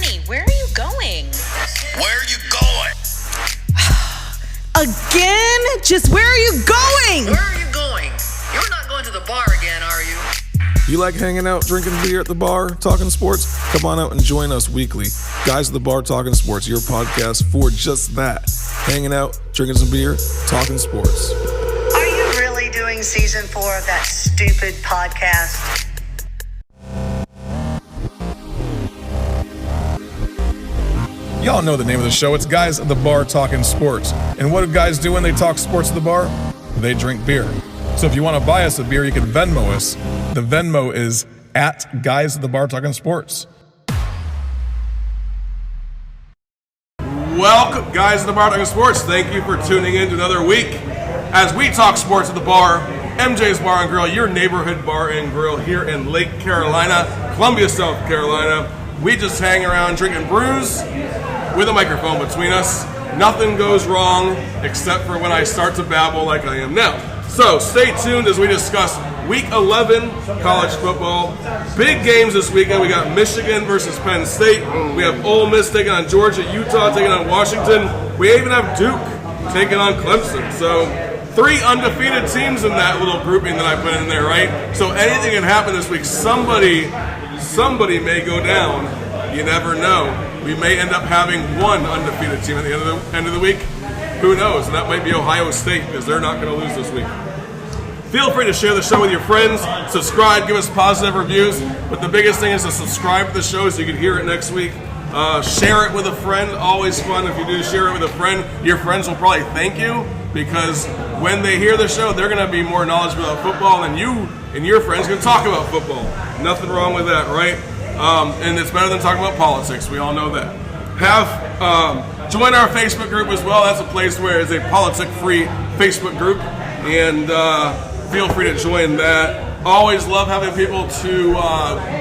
Honey, where are you going? Where are you going? Again? Just where are you going? Where are you going? You're not going to the bar again, are you? You like hanging out, drinking beer at the bar, talking sports? Come on out and join us weekly. Guys at the Bar Talking Sports, your podcast for just that. Hanging out, drinking some beer, talking sports. Are you really doing season 4 of that stupid podcast? Y'all know the name of the show. It's Guys at the Bar Talking Sports. And what do guys do when they talk sports at the bar? They drink beer. So if you want to buy us a beer, you can Venmo us. The Venmo is at Guys at the Bar Talking Sports. Welcome, Guys at the Bar Talking Sports. Thank you for tuning in to another week as we talk sports at the bar. MJ's Bar and Grill, your neighborhood bar and grill here in Lake Carolina, Columbia, South Carolina. We just hang around drinking brews with a microphone between us. Nothing goes wrong except for when I start to babble like I am now. So stay tuned as we discuss Week 11 college football. Big games this weekend. We got Michigan versus Penn State. We have Ole Miss taking on Georgia, Utah taking on Washington. We even have Duke taking on Clemson. So 3 undefeated teams in that little grouping that I put in there, right? So anything can happen this week. Somebody may go down. You never know. We may end up having one undefeated team at the end of the week. Who knows? And that might be Ohio State because they're not going to lose this week. Feel free to share the show with your friends. Subscribe, give us positive reviews. But the biggest thing is to subscribe to the show so you can hear it next week. Share it with a friend. Always fun if you do share it with a friend. Your friends will probably thank you because when they hear the show, they're going to be more knowledgeable about football than you and your friends can talk about football. Nothing wrong with that, right? And it's better than talking about politics. We all know that. Join our Facebook group as well. That's a place where it's a politic-free Facebook group. And feel free to join that. Always love having people to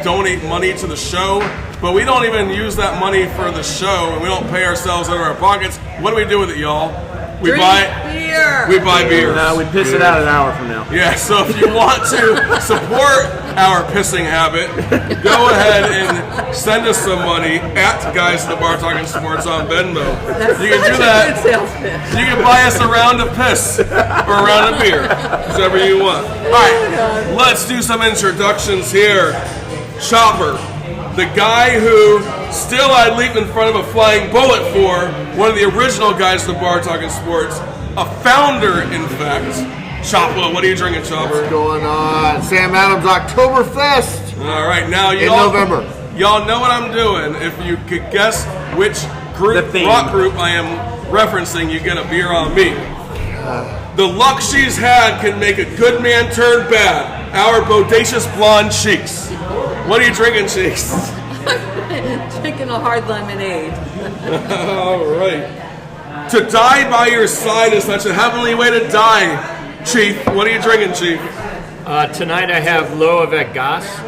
donate money to the show. But we don't even use that money for the show. And we don't pay ourselves out of our pockets. What do we do with it, y'all? We buy beer. No, we piss it out an hour from now. Yeah, so if you want to support our pissing habit, go ahead and send us some money at Guys at the Bar Talking Sports on Venmo. You can do that. You can buy us a round of piss or a round of beer, whichever you want. All right, let's do some introductions here. Chopper, the guy who still I'd leap in front of a flying bullet for, one of the original Guys at the Bar Talking Sports, a founder, in fact. Chopper, what are you drinking, Chopper? What's going on? Sam Adams Oktoberfest. All right, now in November. Y'all know what I'm doing. If you could guess which rock group I am referencing, you get a beer on me. The luck she's had can make a good man turn bad. Our bodacious blonde Cheeks. What are you drinking, Cheeks? Drinking a hard lemonade. All right. To die by your side is such a heavenly way to die. Chief, what are you drinking, Chief? Tonight I have Loa Vegas.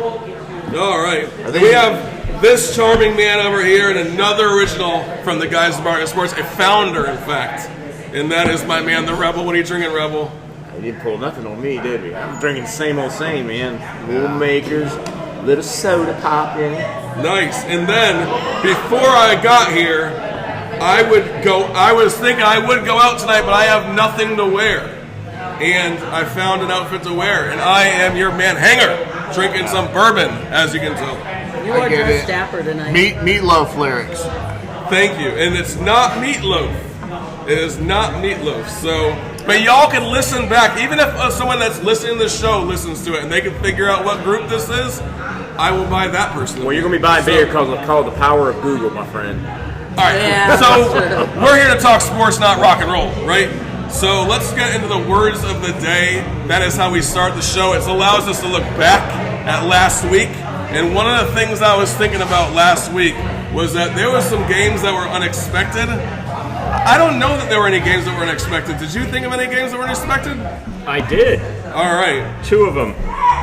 All right. We have this charming man over here and another original from the Guys at the Bar Talking Sports, a founder, in fact. And that is my man, the Rebel. What are you drinking, Rebel? We didn't pull nothing on me, did we? I'm drinking the same old same, man. Little makers, little soda pop in it. Nice. And then, before I got here, I was thinking I would go out tonight, but I have nothing to wear. And I found an outfit to wear, and I am your man, Hanger, drinking some bourbon, as you can tell. You are dressed dapper tonight. Meatloaf lyrics. Thank you. And it's not meatloaf. It is not meatloaf. So, but y'all can listen back. Even if someone that's listening to the show listens to it and they can figure out what group this is, I will buy that person. Well, you're going to be buying beer called the power of Google, my friend. All right. Yeah, so we're here to talk sports, not rock and roll, right? So let's get into the words of the day. That is how we start the show. It allows us to look back at last week. And one of the things I was thinking about last week was that there were some games that were unexpected. I don't know that there were any games that were unexpected. Did you think of any games that were unexpected? I did. All right. 2 of them.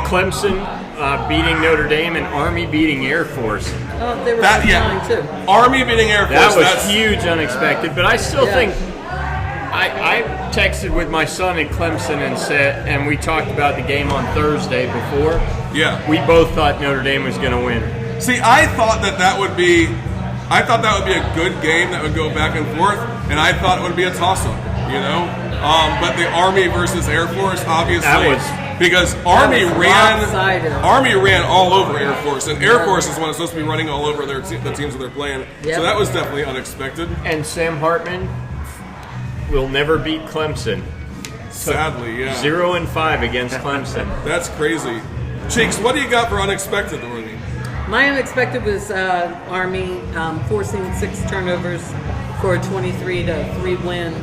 Clemson beating Notre Dame and Army beating Air Force. Oh, they were flying too. Army beating Air Force. That was huge unexpected, but I still think I texted with my son in Clemson and we talked about the game on Thursday before. Yeah. We both thought Notre Dame was going to win. See, I thought that would be I thought that would be a good game that would go back and forth, and I thought it would be a toss-up, you know? But the Army versus Air Force, obviously, because Army ran all over Air Force, and Air Force is one that's supposed to be running all over the teams that they're playing. Yep. So that was definitely unexpected. And Sam Hartman will never beat Clemson. Sadly, yeah. 0-5 against Clemson. That's crazy. Cheeks, what do you got for unexpected, Army? My unexpected was Army forcing 6 turnovers for a 23-3 win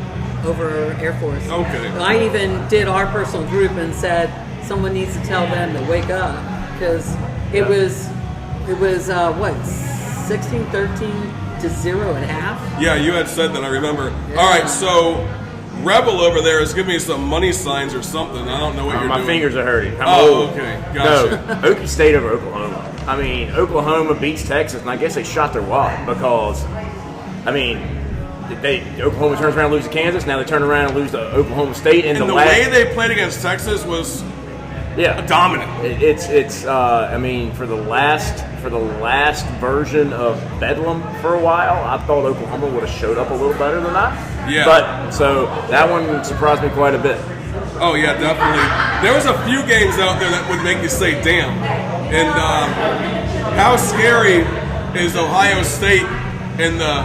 over Air Force. Okay. I even did our personal group and said someone needs to tell them to wake up because it was what 16-13 to 0 at half. Yeah, you had said that. I remember. Yeah. All right, so Rebel over there is giving me some money signs or something. I don't know what you're doing. My fingers are hurting. I'm old. Okay, gotcha. No, Okie State over Oklahoma. I mean, Oklahoma beats Texas, and I guess they shot their wad because, I mean, Oklahoma turns around and loses to Kansas. Now they turn around and lose to Oklahoma State. And the way they played against Texas was dominant. It's I mean, for the last version of Bedlam for a while, I thought Oklahoma would have showed up a little better than that. Yeah. But so that one surprised me quite a bit. Oh yeah, definitely. There was a few games out there that would make you say, "Damn!" And how scary is Ohio State in the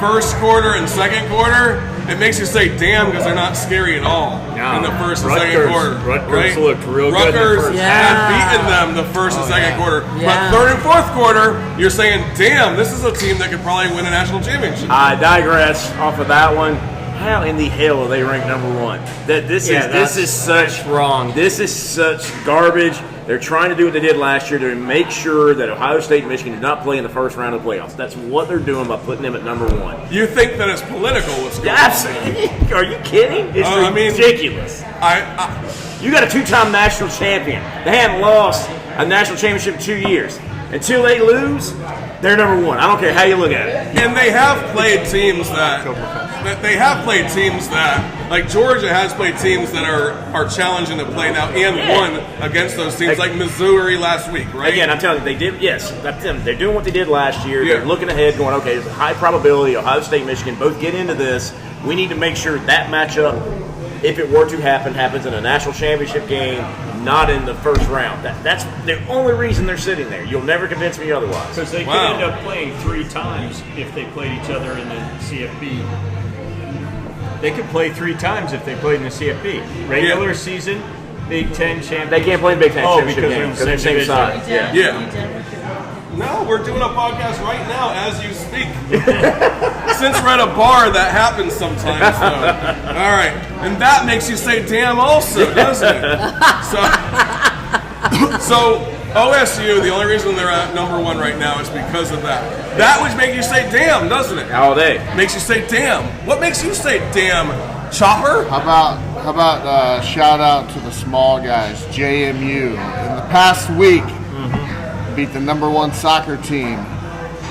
first quarter and second quarter? It makes you say, "Damn," because they're not scary at all in the first and second quarter. Rutgers looked real good. Rutgers had beaten them the first and second quarter, but third and fourth quarter, you're saying, "Damn, this is a team that could probably win a national championship." I digress off of that one. How in the hell are they ranked number 1? This is such wrong. This is such garbage. They're trying to do what they did last year to make sure that Ohio State and Michigan do not play in the first round of the playoffs. That's what they're doing by putting them at number 1. You think that it's political? What's going on? Absolutely. Are you kidding? It's ridiculous. You got a 2-time national champion. They haven't lost a national championship in 2 years. Until they lose, they're number 1. I don't care how you look at it. And they have played teams that like Georgia has played teams that are challenging to play now and won against those teams like Missouri last week, right? Again, I'm telling you, they did. Yes, that's them. They're doing what they did last year. Yeah. They're looking ahead, going, okay, there's a high probability Ohio State, Michigan both get into this. We need to make sure that matchup, if it were to happen, happens in a national championship game, not in the first round. That's the only reason they're sitting there. You'll never convince me otherwise. Because they could end up playing 3 times if they played each other in the CFB. They could play 3 times if they played in the CFB. Regular season, Big Ten championship. They can't play in Big Ten championship because game because they're the same size. Yeah. No, we're doing a podcast right now as you speak. Since we're at a bar, that happens sometimes, though. All right. And that makes you say damn also, doesn't it? So OSU, the only reason they're at number 1 right now is because of that. That would make you say damn, doesn't it? All day. Makes you say damn. What makes you say damn, Chopper? How about shout out to the small guys, JMU. In the past week, beat the number 1 soccer team,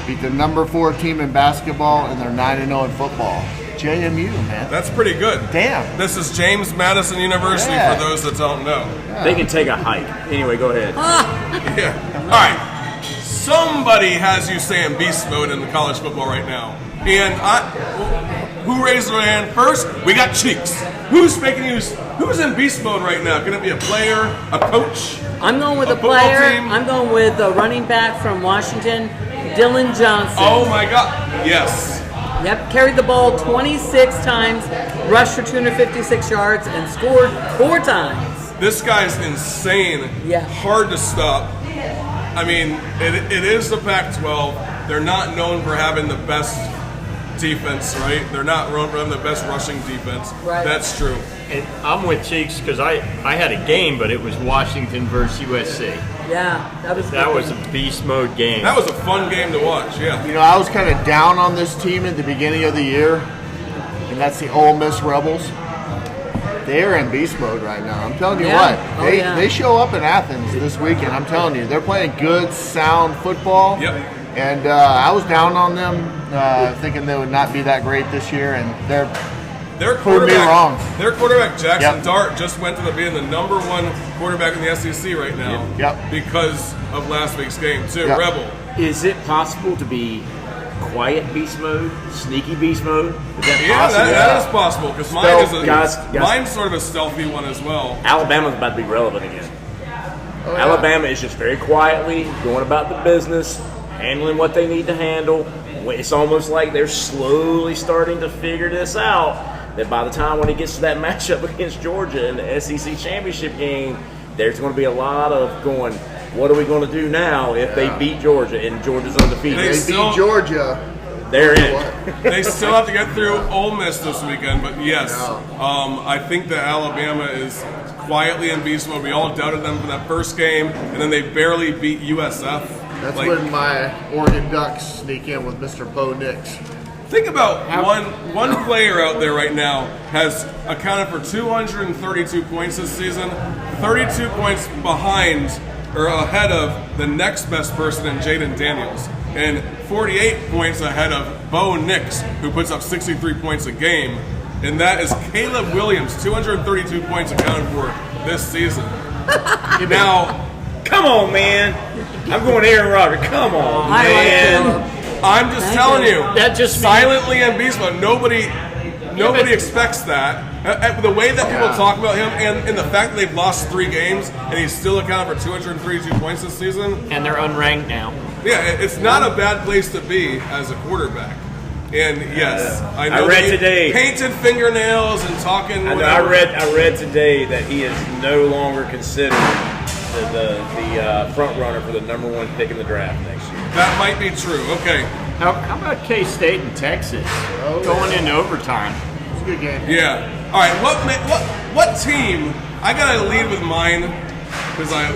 beat the number 4 team in basketball, and they're 9-0 in football. JMU, man. That's pretty good. Damn. This is James Madison University for those that don't know. Yeah. They can take a hike. Anyway, go ahead. Yeah. All right. Somebody has you saying beast mode in the college football right now. And who raised their hand first? We got Cheeks. Who's in beast mode right now? Can it be a player, a coach? I'm going with a football player. team? I'm going with the running back from Washington, Dylan Johnson. Oh my God. Yes. Yep, carried the ball 26 times, rushed for 256 yards, and scored 4 times. This guy's insane. Yeah. Hard to stop. I mean, it is the Pac-12. They're not known for having the best defense, right? They're not known for having the best rushing defense. Right. That's true. And I'm with Cheeks because I had a game, but it was Washington versus USC. Yeah, that was a beast mode game. That was a fun game to watch, yeah. You know, I was kind of down on this team at the beginning of the year, and that's the Ole Miss Rebels. They're in beast mode right now. I'm telling you what, they show up in Athens this weekend. I'm telling you, they're playing good, sound football. Yep. And I was down on them, thinking they would not be that great this year, and they're proving me wrong. Their quarterback, Jackson Dart, just went to being the number 1 quarterback in the SEC right now Yep. because of last week's game, too. Yep. Rebel. Is it possible to be quiet beast mode, sneaky beast mode? Is that Yeah, possible? that is possible because Guys. mine's sort of a stealthy one as well. Alabama's about to be relevant again. Oh, yeah. Alabama is just very quietly going about the business, handling what they need to handle. It's almost like they're slowly starting to figure this out, that by the time when it gets to that matchup against Georgia in the SEC championship game, there's going to be a lot of going, what are we going to do now if they beat Georgia and Georgia's undefeated? They beat Georgia. They're in. They still have to get through Ole Miss this weekend, but yes, I think that Alabama is quietly in beast mode. We all doubted them for that first game, and then they barely beat USF. That's when my Oregon Ducks sneak in with Mr. Bo Nix. Think about one player out there right now has accounted for 232 points this season, 32 points behind or ahead of the next best person in Jaden Daniels, and 48 points ahead of Bo Nix, who puts up 63 points a game. And that is Caleb Williams, 232 points accounted for this season. Now, come on, man. I'm going Aaron Rodgers. Come on, man. I'm just telling you, That just silently in beast mode. Nobody expects that. The way that people talk about him, and the fact that they've lost 3 games and he's still accounted for 232 points this season. And they're unranked now. Yeah, it's not a bad place to be as a quarterback. And yes, I know I read that he today. painted fingernails and talking. I read today that he is no longer considered the front runner for the #1 pick in the draft next year. That might be true. Okay. How about K-State and Texas going into overtime? It's a good game. Yeah. All right. What team? I gotta lead with mine because I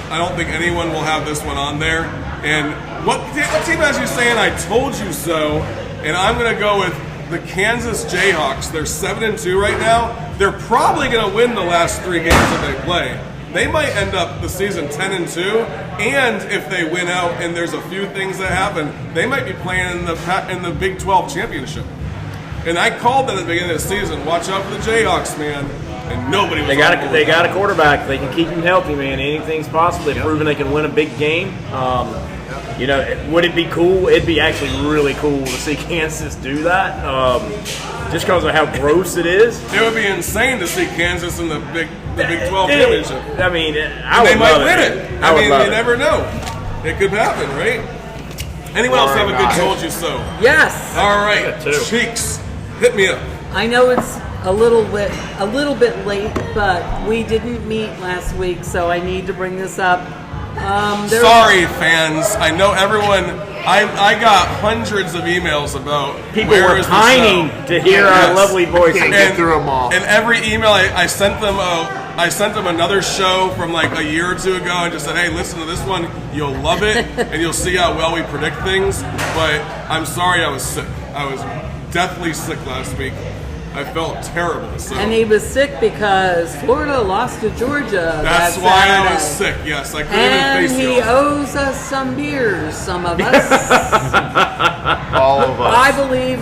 don't think anyone will have this one on there. And what team has you saying "I told you so"? And I'm gonna go with the Kansas Jayhawks. They're 7-2 right now. They're probably gonna win the last 3 games that they play. They might end up the season 10-2, and if they win out and there's a few things that happen, they might be playing in the Big 12 championship. And I called that at the beginning of the season. Watch out for the Jayhawks, man. And nobody was. They got a quarterback. They can keep him healthy, man. Anything's possible. They've proven they can win a big game. Would it be cool? It'd be actually really cool to see Kansas do that. Just because of how gross it is. It would be insane to see Kansas in the Big 12 championship. I mean, They might win it. I mean, you never know. It could happen, right? Anyone else have a good told you so? Yes. All right, Cheeks, hit me up. I know it's a little bit late, but we didn't meet last week, so I need to bring this up. Sorry, fans. I know everyone. I got hundreds of emails about people where were is the pining show? to hear our lovely voices. Can't get through them all. And every email I sent them, I sent them another show from like a year or 2 ago, and just said, "Hey, listen to this one. You'll love it, and you'll see how well we predict things." But I'm sorry, I was sick. I was deathly sick last week. I felt terrible. So. And he was sick because Florida lost to Georgia. That's why I was sick. Yes, I couldn't even face And you. he owes us some beers, some of us. All of us. I believe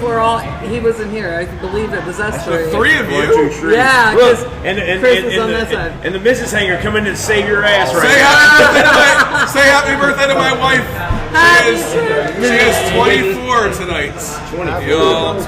he wasn't here. I believe it was us The three. 3 of you. Yeah, Look, because Chris was on that side. and the Mrs. Hanger coming to save your ass right Say now. happy birthday to my wife. She is 24 tonight.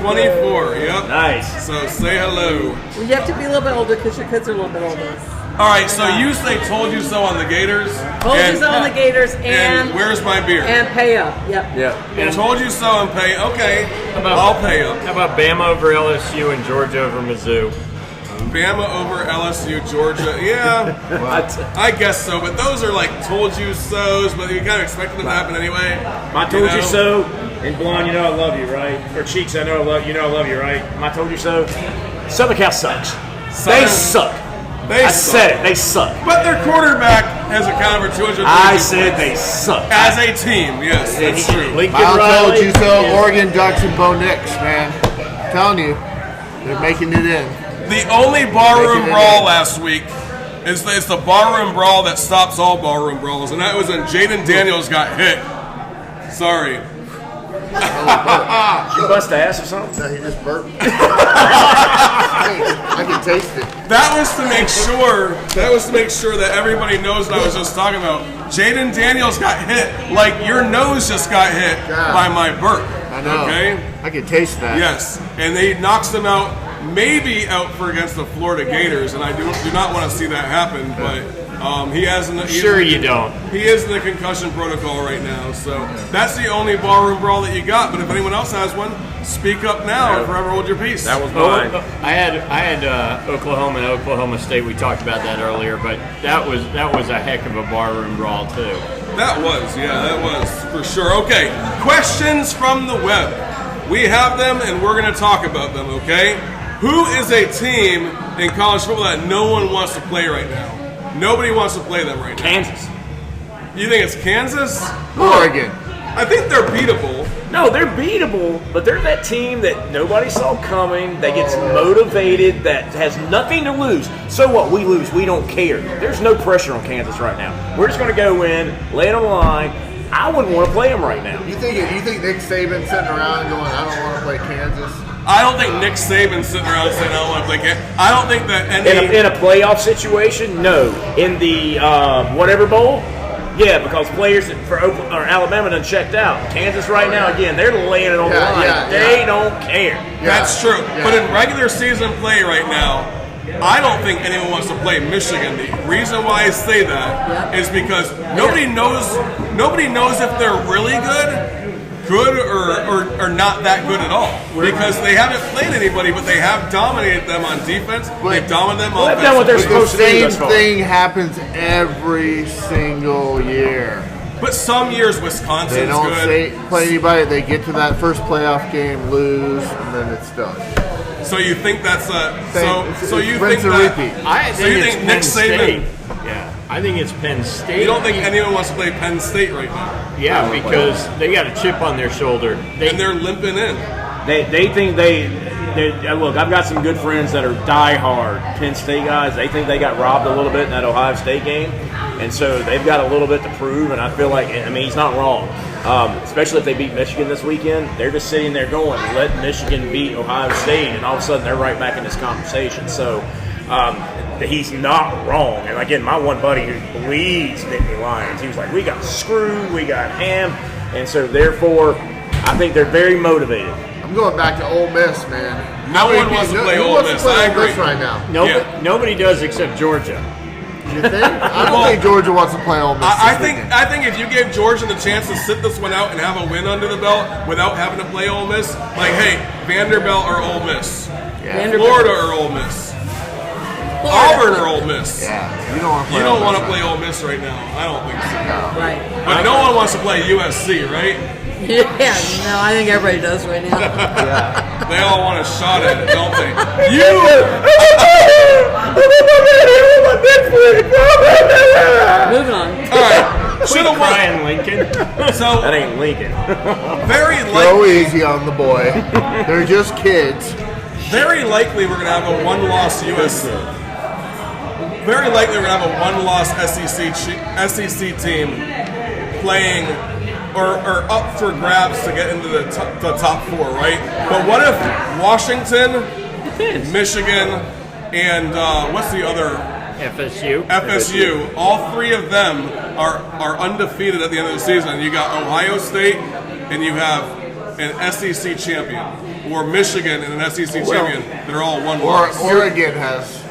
24. Yep. Nice. So say hello. Well, you have to be a little bit older because your kids are a little bit older. All right. So you say "told you so" on the Gators. Told you so on the Gators And where's my beer? and pay up. Yep. Yeah. And told you so and pay. Okay. I'll pay up. How about Bama over LSU and Georgia over Mizzou? Bama over LSU, Georgia. Yeah, I guess so. But those are like "told you so's," but you kind of expected them to happen anyway. I told you so. And Blonde, you know I love you, right? Or Cheeks, I know I love you. Know I love you, right? I told you so. Southern Cal sucks. They suck. I said it. They suck. But their quarterback has accounted for 200. I said they suck. As a team, yes, that's true. Lincoln I told Riley you so. is- Oregon Ducks and Bo Nix, man. I'm telling you, they're making it in. The only barroom brawl last week is it's the barroom brawl that stops all barroom brawls, and that was when Jaden Daniels got hit. Sorry. Did you bust ass or something? No, he just burped. I can taste it. That was to make sure. That was to make sure that everybody knows what I was just talking about. Jaden Daniels got hit like your nose just got hit by my burp. I know. Okay? I can taste that. Yes. And he knocks them out, maybe out for against the Florida Gators, and I do not want to see that happen, but he has Sure you don't. He is in the concussion protocol right now, so that's the only barroom brawl that you got. But if anyone else has one, speak up now and forever hold your peace. That was mine. I had Oklahoma and Oklahoma State. We talked about that earlier, but that was a heck of a barroom brawl too. That was for sure. Okay, questions from the web. We have them, and we're going to talk about them. Okay, who is a team in college football that no one wants to play right now? Nobody wants to play them right now. Kansas. You think it's Kansas? Oregon. I think they're beatable. No, they're beatable, but they're that team that nobody saw coming, that gets motivated, that has nothing to lose. So what? We lose. We don't care. There's no pressure on Kansas right now. We're just going to go in, lay it on the line. I wouldn't want to play them right now. You think Nick Saban's sitting around going, I don't want to play Kansas? I don't think Nick Saban's sitting around saying, I don't want to play Kansas. I don't think that any... In a playoff situation, no. In the whatever bowl, yeah, because players for Alabama done checked out. Kansas right now, again, they're laying it on the line. They don't care. That's true. But in regular season play right now, I don't think anyone wants to play Michigan. The reason why I say that is because nobody knows if they're really good or not that good at all. Because they haven't played anybody, but they have dominated them on defense. They've dominated them on offense. They've done what they're supposed to do The thus same far. thing happens every single year. But some years Wisconsin's They don't good. play anybody. They get to that first playoff game, lose, and then it's done. So you think that's so you rinse think and that repeat. so you think Nick Saban? Yeah, I think it's Penn State. You don't think anyone wants to play Penn State right now? Yeah, because they got a chip on their shoulder. And they're limping in. They think they look. I've got some good friends that are diehard Penn State guys. They think they got robbed a little bit in that Ohio State game, and so they've got a little bit to prove. And I feel like, I mean, he's not wrong. Especially if they beat Michigan this weekend, they're just sitting there going, let Michigan beat Ohio State, and all of a sudden they're right back in this conversation. So he's not wrong. And again, my one buddy who bleeds Nittany Lions, he was like, we got screwed, we got hammed, and so therefore I think they're very motivated. I'm going back to Ole Miss, man. No one wants to play Ole Miss. I agree. Right now. Nobody does except Georgia. You think? I don't think Georgia wants to play Ole Miss. I think if you gave Georgia the chance to sit this one out and have a win under the belt without having to play Ole Miss, like, hey, Vanderbilt or Ole Miss, Florida or Ole Miss, Auburn or Ole Miss. Yeah, you don't want to play. You don't want to play Ole Miss right now. I don't think so. No. Right. But no one wants to play USC, right? Yeah, no, I think everybody does right now. They all want a shot at it, don't they? Moving on. All right. Should have won. Brian Lincoln. So That ain't Lincoln. very Go likely, easy on the boy. They're just kids. very likely we're gonna have a one-loss USC. Very likely we're gonna have a one-loss SEC team playing or up for grabs to get into the top four, right? But what if Washington, Michigan, and what's the other? FSU. All three of them are undefeated at the end of the season. And you got Ohio State, and you have an SEC champion, or Michigan and an SEC champion that are all one loss. Oregon has.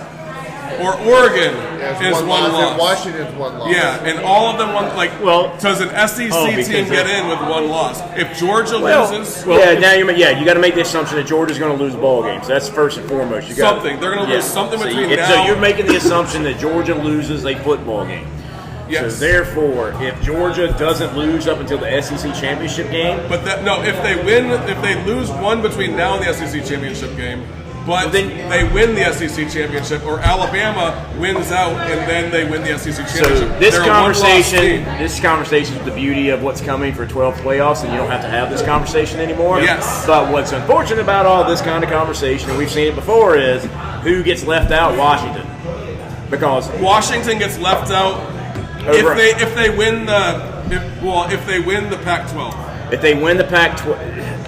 Or Oregon is one loss. And Washington's one loss. Yeah, and all of them does an SEC team get in with one loss? If Georgia loses, you got to make the assumption that Georgia's going to lose ball games. That's first and foremost. They're going to lose something between now. So you're making the assumption that Georgia loses a football game. Yes. So therefore, if Georgia doesn't lose up until the SEC championship game, if they lose one between now and the SEC championship game. But then they win the SEC championship, or Alabama wins out and then they win the SEC championship. So this conversation is the beauty of what's coming for 12 playoffs, and you don't have to have this conversation anymore. Yes. But what's unfortunate about all this kind of conversation, and we've seen it before, is who gets left out? Washington, because Washington gets left out if they win the Pac-12. If they win the Pac-12,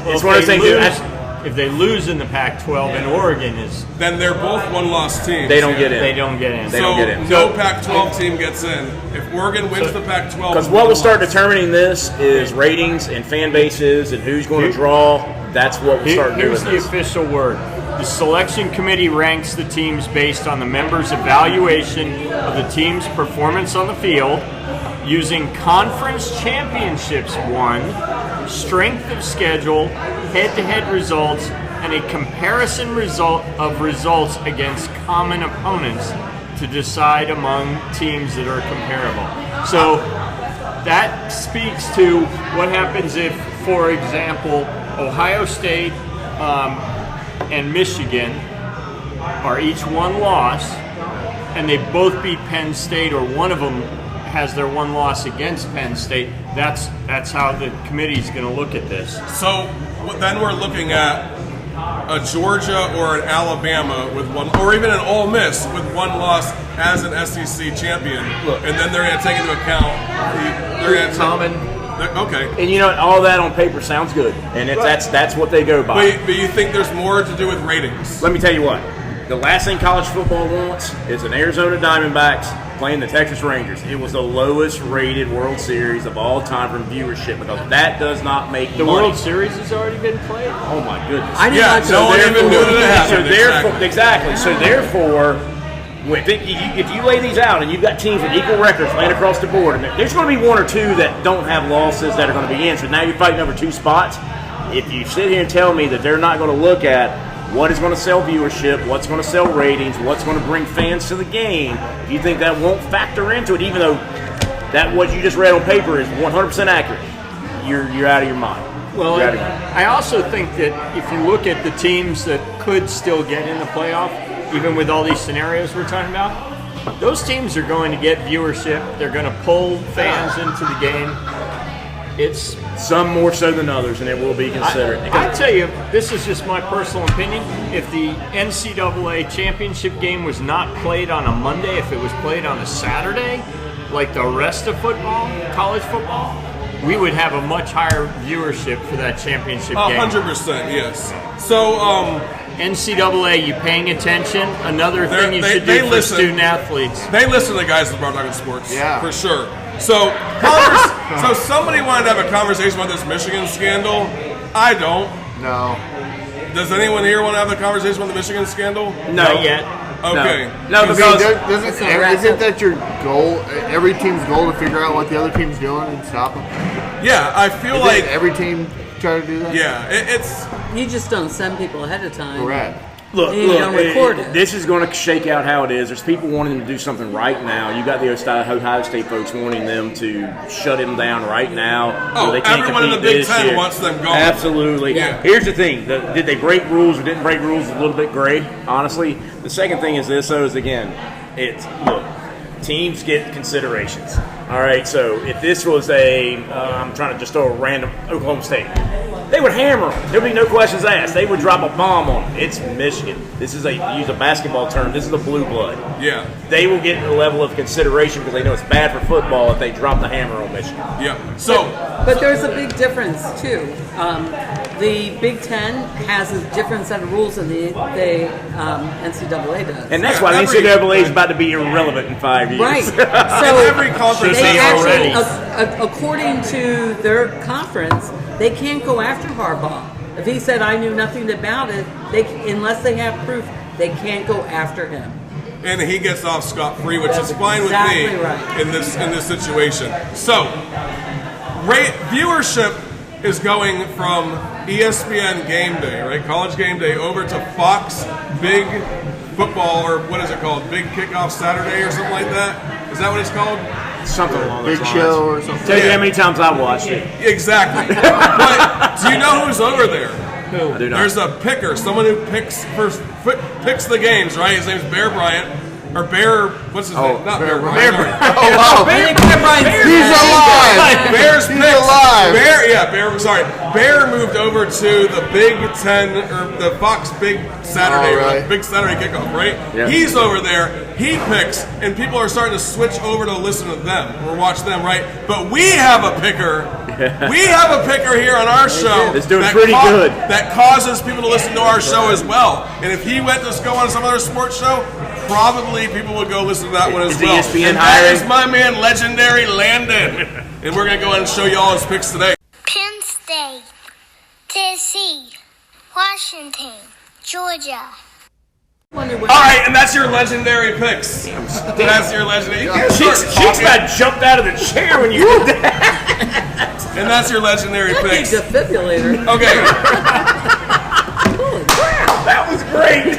it's one of those things. If they lose in the Pac-12 and Oregon is, Then they're both one-loss teams. They don't get in. they don't get in. They don't get in. No Pac-12 team gets in. If Oregon wins the Pac-12, Because what will start determining this is ratings and fan bases and who's going to draw. That's what will start doing Here's the this. official word. The selection committee ranks the teams based on the members' evaluation of the team's performance on the field, using conference championships won, strength of schedule, head-to-head results, and a comparison of results against common opponents to decide among teams that are comparable. So that speaks to what happens if, for example, Ohio State and Michigan are each one loss, and they both beat Penn State, or one of them has their one loss against Penn State. That's how the committee's going to look at this. So then we're looking at a Georgia or an Alabama with one, or even an Ole Miss with one loss as an SEC champion, and then they're going to take into account they're going to okay. And you know, all that on paper sounds good, and that's what they go by. But you think there's more to do with ratings? Let me tell you what. The last thing college football wants is an Arizona Diamondbacks playing the Texas Rangers. It was the lowest rated World Series of all time from viewership, because that does not make The money. World Series has already been played? Oh my goodness. I did Yeah, not no one even knew that it So happened. therefore, exactly. So therefore, if you lay these out and you've got teams with equal records laying across the board, and there's going to be one or two that don't have losses that are going to be in. So now you're fighting over two spots. If you sit here and tell me that they're not going to look at what is going to sell viewership, what's going to sell ratings, what's going to bring fans to the game, if you think that won't factor into it, even though that what you just read on paper is 100% accurate, you're out of your mind. Well, You're out of your mind. I also think that if you look at the teams that could still get in the playoff, even with all these scenarios we're talking about, those teams are going to get viewership. They're going to pull fans into the game. It's Some more so than others, and it will be considered. I tell you, this is just my personal opinion. If the NCAA championship game was not played on a Monday, if it was played on a Saturday, like the rest of football, college football, we would have a much higher viewership for that championship game. 100%, yes. So, NCAA, you paying attention? Another thing you should do for student athletes. They listen to the guys at the Bar Talking Sports. Yeah. For sure. So, so somebody wanted to have a conversation about this Michigan scandal. I don't. No. Does anyone here want to have a conversation about the Michigan scandal? Not yet. Okay. No, I mean, because isn't that your goal? Every team's goal to figure out what the other team's doing and stop them. Yeah, I feel Isn't like every team try to do that. yeah, it's You just don't send people ahead of time. Correct. Look, You don't record it. this is going to shake out how it is. There's people wanting to do something right now. You got the Ohio State folks wanting them to shut him down right now. Oh, so they can't everyone in the compete Big this Ten year. wants them gone. Absolutely. Yeah. Here's the thing: did they break rules or didn't break rules? Is a little bit gray, honestly. The second thing is this: though, is again, look. Teams get considerations. All right, so if this was I'm trying to just throw a random Oklahoma State, they would hammer them. There'd be no questions asked. They would drop a bomb on them. It's Michigan. This is use a basketball term. This is the blue blood. yeah, They will get a level of consideration because they know it's bad for football if they drop the hammer on Michigan. yeah. So But there's a big difference too. The Big Ten has a different set of rules than the NCAA does. And that's why the every- NCAA is about to be irrelevant in 5 years. Right. So every conference they has actually, already. according to their conference, they can't go after Harbaugh. If he said, "I knew nothing about it," unless they have proof, they can't go after him. and he gets off scot-free, which That's is fine exactly with me right. in this situation. So, viewership is going from ESPN Game Day, right, College Game Day, over to Fox Big Football, or what is it called, Big Kickoff Saturday or something like that? Is that what it's called? Something along those Big lines. Show or something. Tell you Yeah. how many times I've watched it. Exactly. But do you know who's over there? I do not. There's a picker, someone who picks the games, right? His name's Bear Bryant. Or Bear, what's his name? Not Bear Bryant. Oh wow. He's He's alive. Bear's He's picks. alive. Bear moved over to the Big Ten, or the Fox Big Saturday, Oh, or right. the Big Saturday kickoff, right? Yeah. He's over there, he picks, and people are starting to switch over to listen to them, or watch them, right? But we have a picker We have a picker here on our show. It's doing pretty good. That causes people to listen to our show as well. And if he went to go on some other sports show, probably people would go listen to that one as Is well. ESPN And that hiring? is my man, legendary Landon. And we're going to go ahead and show you all his picks today. Penn State, Tennessee, Washington, Georgia. All right, and that's your legendary picks. That's your legendary. You can't start Cheeks talking. about jumped out of the chair when you did that. And that's your legendary picks. Defibrillator. Okay, That was great.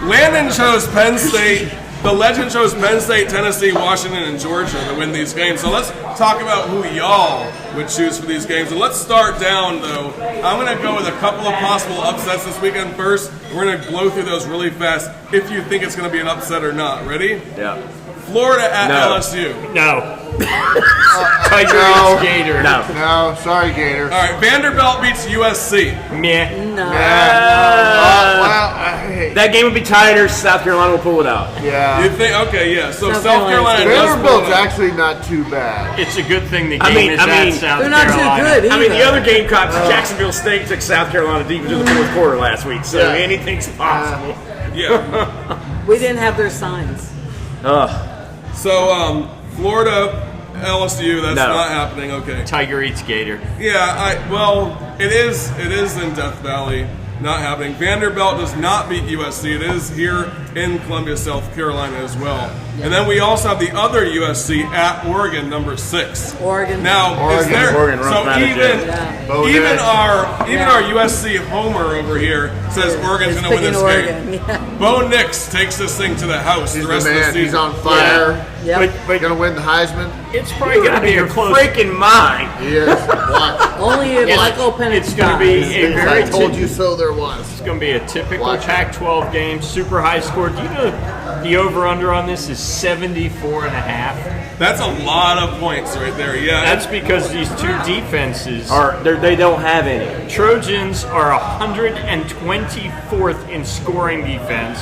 Landon chose Penn State. The legend chose Penn State, Tennessee, Washington, and Georgia to win these games. So let's talk about who y'all would choose for these games. And let's start down, though. I'm going to go with a couple of possible upsets this weekend first. We're going to blow through those really fast if you think it's going to be an upset or not. Ready? Yeah. Florida at No. LSU. No. Tiger No. eats Gator. No. No, sorry, Gator. All right, Vanderbilt beats USC. Meh. No. Hey, That game would be tighter. South Carolina will pull it out. yeah. You think? Okay, yeah. So South South Carolina Carolina's does pull Vanderbilt's it out. actually not too bad. It's a good thing the I game mean- is I mean, at South They're not Carolina. too good either. I mean, the other Gamecocks, Jacksonville State took South Carolina deep into the fourth quarter last week, so Yeah. anything's possible. Yeah. We didn't have their signs. So Florida, LSU. That's No. not happening. Okay. Tiger eats Gator. Yeah, it is in Death Valley, not happening. Vanderbilt does not beat USC. It is here in Columbia, South Carolina as well. And then we also have the other USC at Oregon, number 6. Oregon. Now, is there, Oregon runs so out of even Yeah. even our USC homer over here says Oregon's going to win Picking this Oregon. game. Yeah. Bo Nix takes this thing to the house He's the the rest of the man. season. He's on fire. Yep. But Gonna win the Heisman. it's probably going to be a close. freaking mind. He is. Watch. Only if Michael Penix It's going to be a I very told you so. There was. It's going to be a typical Watch it. Pac-12 game, super high score. Do you know the over/under on this is 74.5? That's a lot of points right there. Yeah, That's because these two defenses, They don't have any. Trojans are 124th in scoring defense.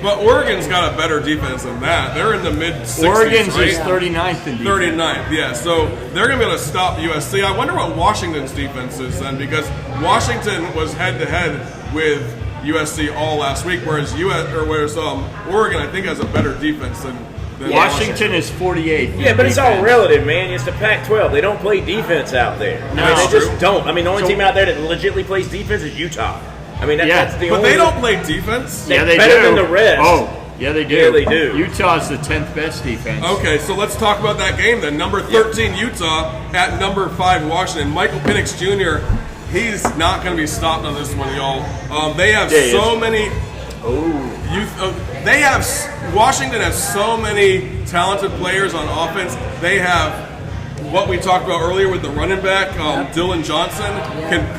but Oregon's got a better defense than that. They're in the mid-60s, Oregon's right? is 39th in defense. 39th, yeah. So they're going to be able to stop USC. I wonder what Washington's defense is then, because Washington was head-to-head with USC all last week, whereas Oregon, I think, has a better defense than Washington is 48th. Yeah, in but it's all defense. relative, man. It's the Pac-12. They don't play defense out there. No. I mean, they True. just don't. I mean, the only team out there that legitimately plays defense is Utah. I mean, Yeah. that's the But only. they don't play defense. Yeah, they better do. than the rest. Oh, yeah, they do. Yeah, they do. Utah's the 10th best defense. Okay, so let's talk about that game then. Number 13 Utah at number 5 Washington. Michael Penix Jr., he's not going to be stopped on this one, y'all. They have Yeah, he so is. many. Washington has so many talented players on offense. They have what we talked about earlier with the running back, Dylan Johnson, can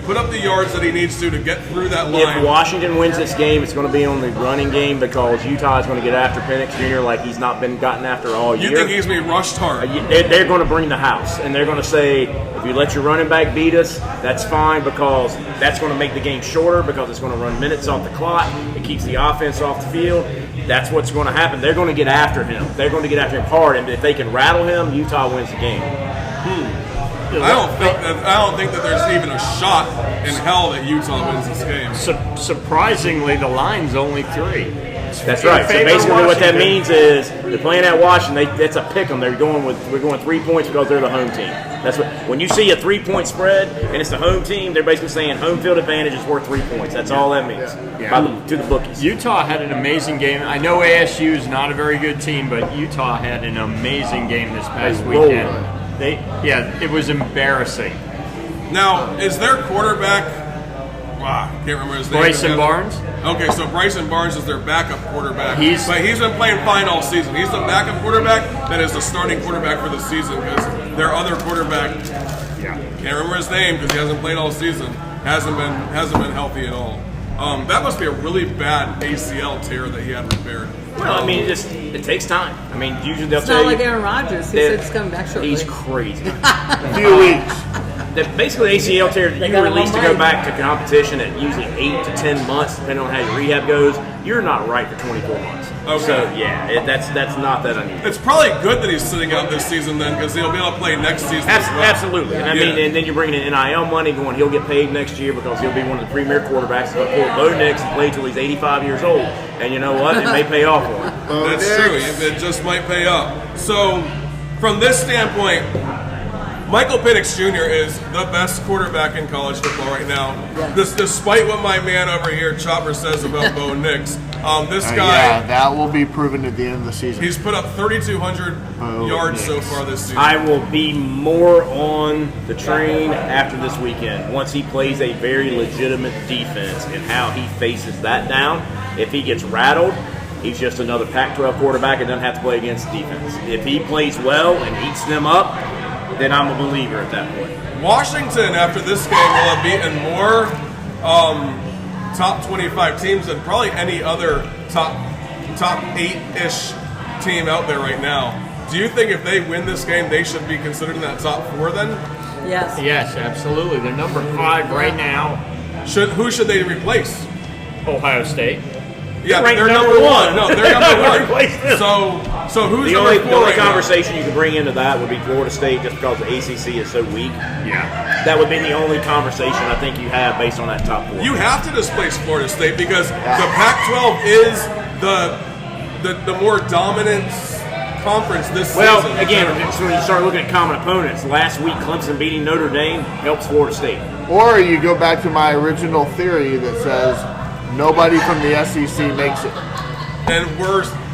put up the yards that he needs to get through that line. If Washington wins this game, it's going to be on the running game because Utah is going to get after Penix Jr. like he's not been gotten after all year. You think he's going to be rushed hard? They're going to bring the house, and they're going to say, if you let your running back beat us, that's fine because that's going to make the game shorter because it's going to run minutes off the clock. It keeps the offense off the field. That's what's going to happen. They're going to get after him. They're going to get after him hard, and if they can rattle him, Utah wins the game. I don't think that there's even a shot in hell that Utah wins this game. Surprisingly, the line's only 3. That's right. So favor basically, what that Washington. means is they're playing at Washington. That's a pick 'em. We're going 3 points because they're the home team. That's what. When you see a 3-point spread and it's the home team, they're basically saying home field advantage is worth 3 points. That's all that means to the bookies. Utah had an amazing game. I know ASU is not a very good team, but Utah had an amazing game this past They rolled. weekend. It was embarrassing. Now, is their quarterback? Wow, I can't remember his name. Bryson Barnes? Okay, so Bryson Barnes is their backup quarterback. He's been playing fine all season. He's the backup quarterback that is the starting quarterback for the season because their other quarterback, can't remember his name because he hasn't played all season. Hasn't been healthy at all. That must be a really bad ACL tear that he had repaired. Well, I mean, it takes time. I mean, usually they'll It's tell not you. like Aaron Rodgers. He said it's coming back shortly. He's crazy. A few weeks. basically ACL tear, They you got release to one go leg. back to competition at usually 8 to 10 months, depending on how your rehab goes. You're not right for 24 months. Okay. So yeah, that's not that unusual. It's probably good that he's sitting out this season then, because he'll be able to play next season. as well. Absolutely. And I mean, Yeah. and then you're bringing in NIL money, going he'll get paid next year because he'll be one of the premier quarterbacks. He'll pull Bo Nix and play till he's 85 years old. And you know what? It may pay off for him. That's true. It just might pay off. So, from this standpoint, Michael Penix Jr. is the best quarterback in college football right now. Despite what my man over here, Chopper, says about Bo Nix. This guy, Yeah, that will be proven at the end of the season. he's put up 3,200 Bo yards so Nix. far this season. I will be more on the train after this weekend once he plays a very legitimate defense and how he faces that down. If he gets rattled, he's just another Pac-12 quarterback and doesn't have to play against defense. If he plays well and eats them up, then I'm a believer at that point. Washington, after this game, will have beaten more top 25 teams than probably any other top 8-ish team out there right now. Do you think if they win this game, they should be considered in that top 4 then? Yes. Yes, absolutely. They're number 5 right now. Who should they replace? Ohio State. Yeah, Ranked they're number number one. one. No, they're number one. Replace them. So who's The number only, 4 the only right now? conversation you could bring into that would be Florida State, just because the ACC is so weak. Yeah. That would be the only conversation I think you have based on that top 4. You have to displace Florida State because the Pac-12 is the more dominant conference this Well, season. again, so when you start looking at common opponents, last week Clemson beating Notre Dame helps Florida State. Or you go back to my original theory that says nobody from the SEC makes it. And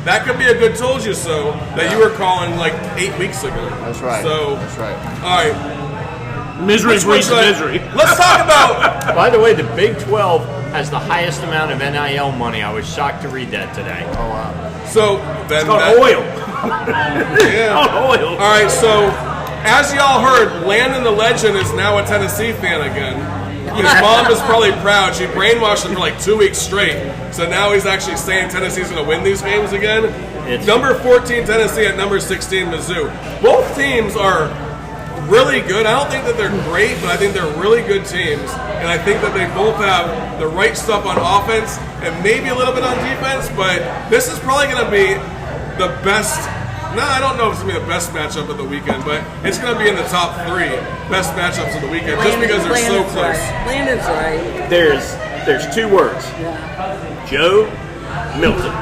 that could be a good told you so that you were calling like 8 weeks ago. That's right. So, That's right. all right. Misery breeds misery. Let's talk about. By the way, the Big 12 has the highest amount of NIL money. I was shocked to read that today. Oh, wow. So then It's called oil. Yeah. Oil. All right. So as y'all heard, Landon the Legend is now a Tennessee fan again. His mom is probably proud. She brainwashed him for like 2 weeks straight. So now he's actually saying Tennessee's going to win these games again. Number 14 Tennessee at number 16 Mizzou. Both teams are really good. I don't think that they're great, but I think they're really good teams. And I think that they both have the right stuff on offense and maybe a little bit on defense. But this is probably going to be the best. No, I don't know if it's going to be the best matchup of the weekend, but it's going to be in the top 3 best matchups of the weekend just because they're so Landon's close. Right. Landon's right. There's 2 words. Joe Milton.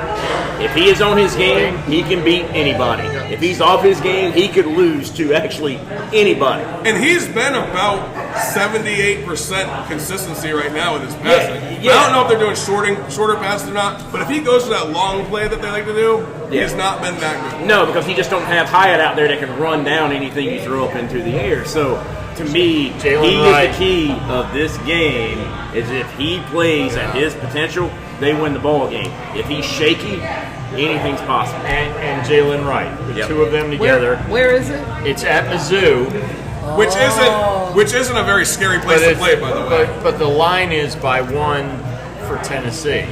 If he is on his game, he can beat anybody. If he's off his game, he could lose to actually anybody. And he's been about 78% consistency right now with his passing. Yeah. I don't know if they're doing shorter passes or not, but if he goes to that long play that they like to do, he's not been that good. No, because he just don't have Hyatt out there that can run down anything you throw up into the air. So, to me, he is the key of this game. Is if he plays at his potential, they win the ball game. If he's shaky, anything's possible. And Jalen Wright, the 2 of them together. Where is it? It's at Mizzou, Which isn't a very scary place to play, by the way. But the line is by 1 for Tennessee.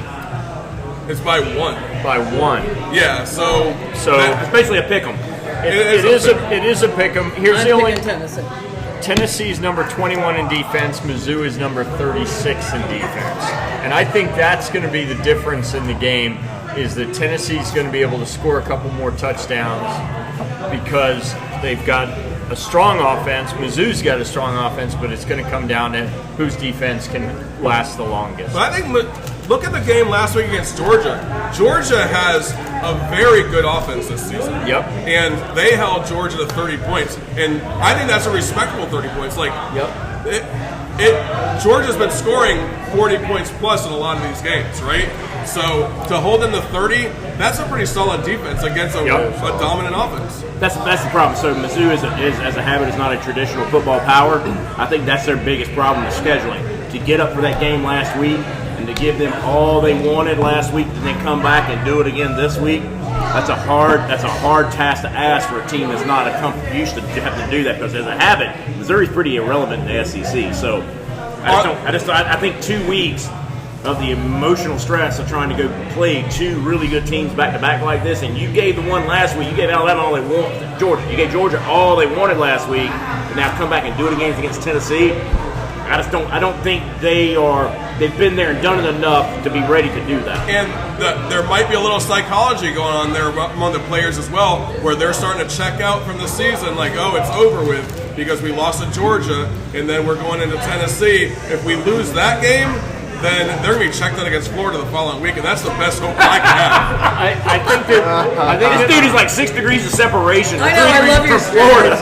It's by 1. By 1. Yeah, so It's basically a pick 'em. It is a pick 'em. Here's the I'm only. picking Tennessee. Tennessee's number 21 in defense. Mizzou is number 36 in defense. And I think that's going to be the difference in the game is that Tennessee's going to be able to score a couple more touchdowns because they've got a strong offense. Mizzou's got a strong offense, but it's going to come down to whose defense can last the longest. But I think look at the game last week against Georgia. Georgia has a very good offense this season. Yep. And they held Georgia to 30 points. And I think that's a respectable 30 points. Like, Georgia's been scoring 40 points plus in a lot of these games, right? So to hold them to 30, that's a pretty solid defense against a dominant offense. That's the problem. So Mizzou is as a habit is not a traditional football power. I think that's their biggest problem is scheduling. To get up for that game last week and to give them all they wanted last week and then come back and do it again this week, that's a hard task to ask for a team that's not used to have to do that because as a habit, Missouri's pretty irrelevant in the SEC. So I think 2 weeks of the emotional stress of trying to go play 2 really good teams back to back like this, and you gave the one last week, you gave Alabama all they wanted. You gave Georgia all they wanted last week, and Now come back and do it against Tennessee. I don't think they've been there and done it enough to be ready to do that. And there might be a little psychology going on there among the players as well, where they're starting to check out from the season, like, oh, it's over with because we lost to Georgia, and then we're going into Tennessee. If we lose that game, then they're going to be checked out against Florida the following week, and that's the best hope I can have. I think this dude is like 6 degrees of separation. I know, I love your Florida.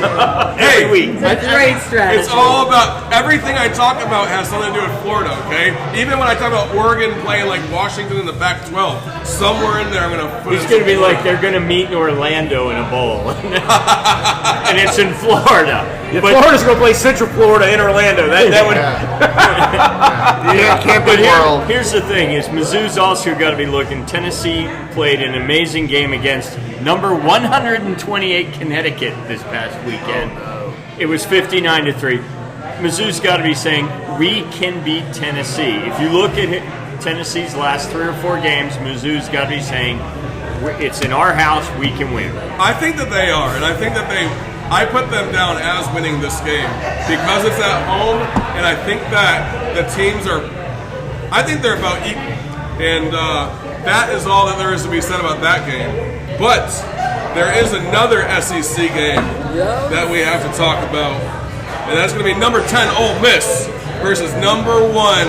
Hey, week. That's a great strategy. It's all about, everything I talk about has something to do with Florida, okay? Even when I talk about Oregon playing like Washington in the Pac-12, somewhere in there I'm going to put It's going to be like they're going to meet in Orlando in a bowl. And it's in Florida. Yeah, Florida's going to play Central Florida in Orlando. That would... But here's the thing: is Mizzou's also got to be looking. Tennessee played an amazing game against number 128 Connecticut this past weekend. It was 59-3. Mizzou's got to be saying we can beat Tennessee. If you look at Tennessee's last 3 or 4 games, Mizzou's got to be saying it's in our house, we can win. I think that they are, and I think that I put them down as winning this game because it's at home, and I think that the teams I think they're about equal, and that is all that there is to be said about that game. But there is another SEC game that we have to talk about, and that's going to be number 10 Ole Miss versus number 1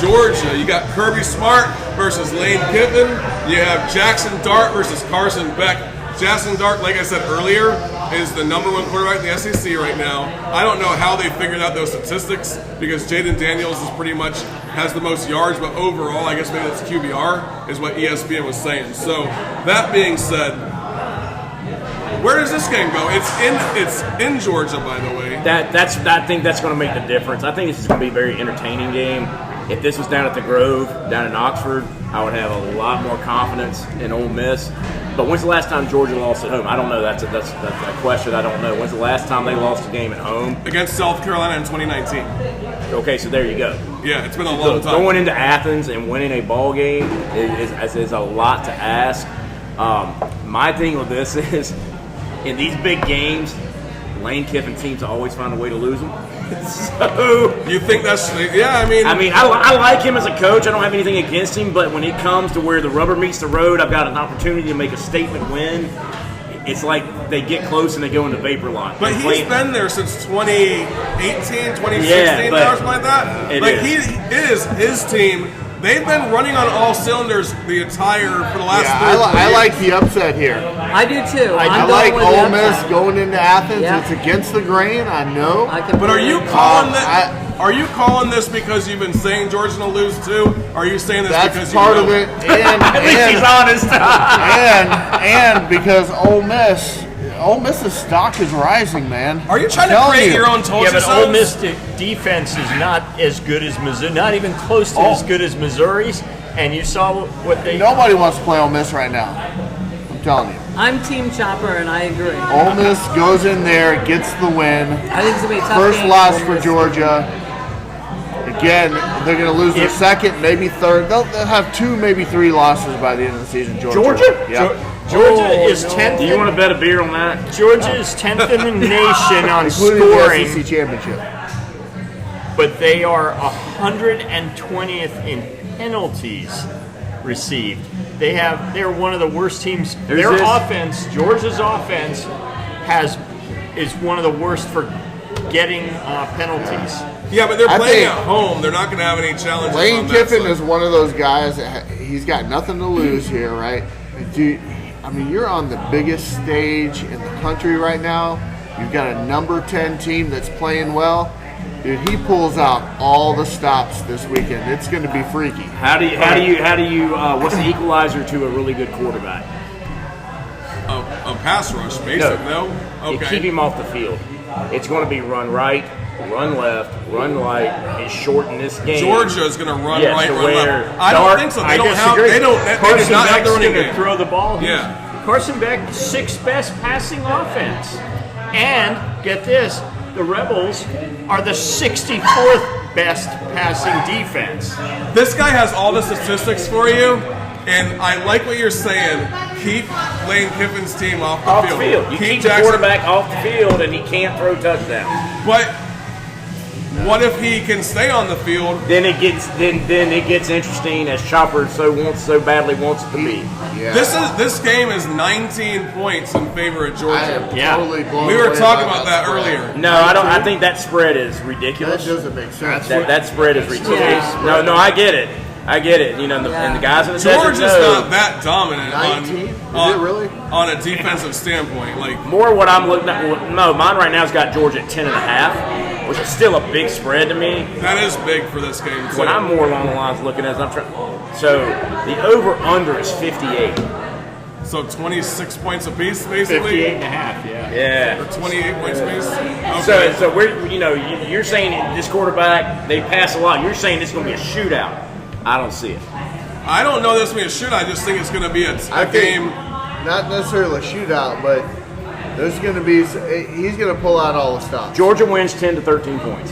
Georgia. You got Kirby Smart versus Lane Kiffin. You have Jackson Dart versus Carson Beck. Jackson Dart, like I said earlier, is the number 1 quarterback in the SEC right now. I don't know how they figured out those statistics because Jaden Daniels is pretty much has the most yards, but overall, I guess maybe that's QBR, is what ESPN was saying. So, that being said, where does this game go? It's in Georgia, by the way. I think that's going to make the difference. I think this is going to be a very entertaining game. If this was down at the Grove, down in Oxford, I would have a lot more confidence in Ole Miss. But when's the last time Georgia lost at home? I don't know. That's a question I don't know. When's the last time they lost a game at home? Against South Carolina in 2019. Okay, so there you go. Yeah, it's been a long time. Going into Athens and winning a ball game is a lot to ask. My thing with this is, in these big games, Lane Kiffin teams always find a way to lose them. So you think that's I like him as a coach. I don't have anything against him, but when it comes to where the rubber meets the road, I've got an opportunity to make a statement win. It's like they get close and they go into vapor lock. But he's been there since 2018, 2016, or something like that. It is his team. They've been running on all cylinders for the last 4 I like the upset here. I do too. I like Ole Miss going into Athens. Yeah. It's against the grain, I know. But are you calling that? Are you calling this because you've been saying Georgia's going to lose too? Or are you saying this because you know? That's part of it. And, at least he's honest. and because Ole Miss's stock is rising, man. Are you trying to create your own Tulsa? Yeah, but Ole Miss defense is not as good as Missouri, not even close to as good as Missouri's. And you saw what they... Nobody wants to play Ole Miss right now. I'm telling you. I'm Team Chopper, and I agree. Ole Miss goes in there, gets the win. I think it's going to be a tough First game loss for Georgia. Again, they're going to lose their second, maybe third. They'll have 2, maybe 3 losses by the end of the season. Georgia? Yeah. Georgia is 10th. Do you want to bet a beer on that? Georgia is 10th in the nation on including scoring. the SEC championship. But they are 120th in penalties received. They're one of the worst teams. Offense, Georgia's offense, is one of the worst for getting penalties. Yeah, but they're playing at home. They're not going to have any challenges. Lane Kiffin is one of those guys that he's got nothing to lose here, right? You're on the biggest stage in the country right now. You've got a number 10 team that's playing well. Dude, he pulls out all the stops this weekend. It's going to be freaky. How do you what's the equalizer to a really good quarterback? A pass rush, basic, no? Okay. You keep him off the field. It's going to be run right, run left, run right, and shorten this game. Georgia is going to run right, run left. I don't think so. They don't have the running game. Throw the ball. Yeah. Carson Beck, 6th best passing offense. And, get this, the Rebels are the 64th best passing defense. This guy has all the statistics for you, and I like what you're saying. keep Lane Kiffin's team off the field. You keep the quarterback off the field, and he can't throw touchdowns. But what if he can stay on the field? Then it gets interesting, as Chopper so badly wants it to be. Yeah. This game is 19 points in favor of I Georgia. am totally blown We were away talking by about that spread. earlier. No, I don't. I think that spread is That ridiculous. doesn't make sense. That spread is ridiculous. Yeah. No, I get it. You know, and the guys in the Georgia's desert know. not that dominant 19? Is it really? on a defensive standpoint. Like, More what I'm looking at. No, mine right now has got Georgia at 10.5, which is still a big spread to me. that is big for this game, too. When I'm more along the lines looking at it, I'm trying. So the over/under is 58. So 26 points apiece, basically? 58.5, yeah. Yeah. Or 28 points apiece? Okay. So we're you're saying this quarterback, they pass a lot. You're saying it's going to be a shootout. I don't see it. I don't know this will be a shootout. I just think it's going to be a game. Not necessarily a shootout, but there's going to be. He's going to pull out all the stops. Georgia wins 10 to 13 points.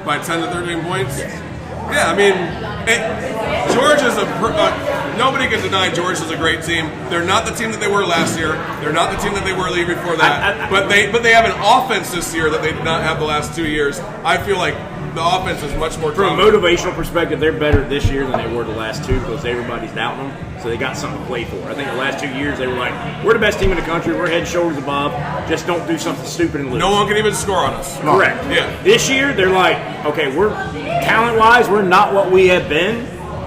By 10 to 13 points? Yeah, I mean, Georgia's nobody can deny Georgia's a great team. They're not the team that they were last year. They're not the team that they were the year before that. But they have an offense this year that they did not have the last 2 years. I feel like the offense is much more From a dominant. motivational perspective, they're better this year than they were the last two because everybody's doubting them. So they got something to play for. I think the last 2 years they were like, we're the best team in the country. We're head and shoulders above. Just don't do something stupid and lose. No one can even score on us. Correct. Yeah. This year they're like, okay, we're talent-wise, we're not what we have been.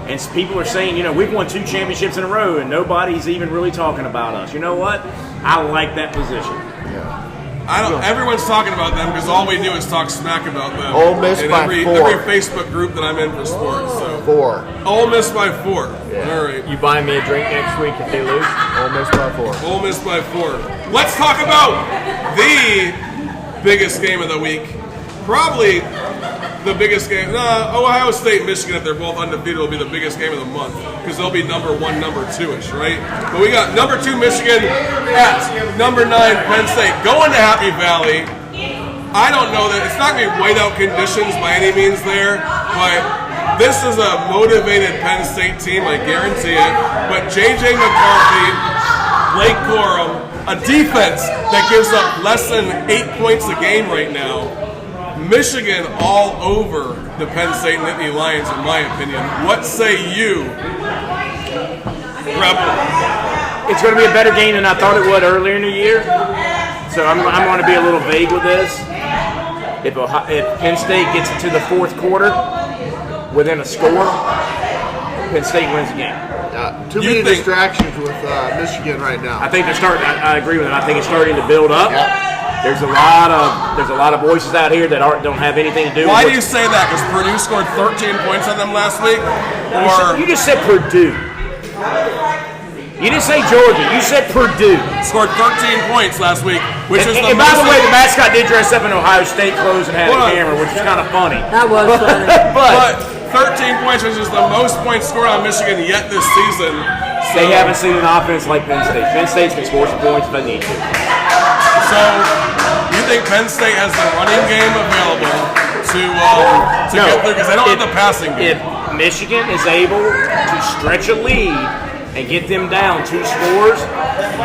And people are saying, we've won 2 championships in a row and nobody's even really talking about us. You know what? I like that position. Everyone's talking about them because all we do is talk smack about them. Ole Miss in by every 4. Facebook group that I'm in for sports. So 4. Ole Miss by 4. All right. You buy me a drink next week if they lose? Ole Miss by 4. Ole Miss by 4. Let's talk about the biggest game of the week. Probably the biggest game. Ohio State, Michigan, if they're both undefeated, will be the biggest game of the month because they'll be number 1, number 2-ish, right? But we got number 2 Michigan at number 9 Penn State going to Happy Valley. I don't know that it's not going to be whiteout conditions by any means there, but this is a motivated Penn State team, I guarantee it. But J.J. McCarthy, Blake Corum, a defense that gives up less than 8 points a game right now. Michigan all over the Penn State Nittany Lions, in my opinion. What say you, Rebel? It's going to be a better game than I thought it would earlier in the year. So I'm going to be a little vague with this. If Penn State gets into the fourth quarter within a score, Penn State wins the game. Too many distractions with Michigan right now. I think they're starting. I agree with it. I think it's starting to build up. Yep. There's a lot of voices out here that don't have anything to do. Why with do you say that? Because Purdue scored 13 points on them last week? You just said Purdue. You didn't say Georgia. You said Purdue. Scored 13 points last week, which is the and by the way, the mascot did dress up in Ohio State clothes and had a camera, which is kind of funny. That was funny. But 13 points, which is the most points scored on Michigan yet this season. So, They haven't seen an offense like Penn State. Penn State's can score some points if they need to. So you think Penn State has the running game available to get through because they don't have the passing game? If Michigan is able to stretch a lead and get them down 2 scores,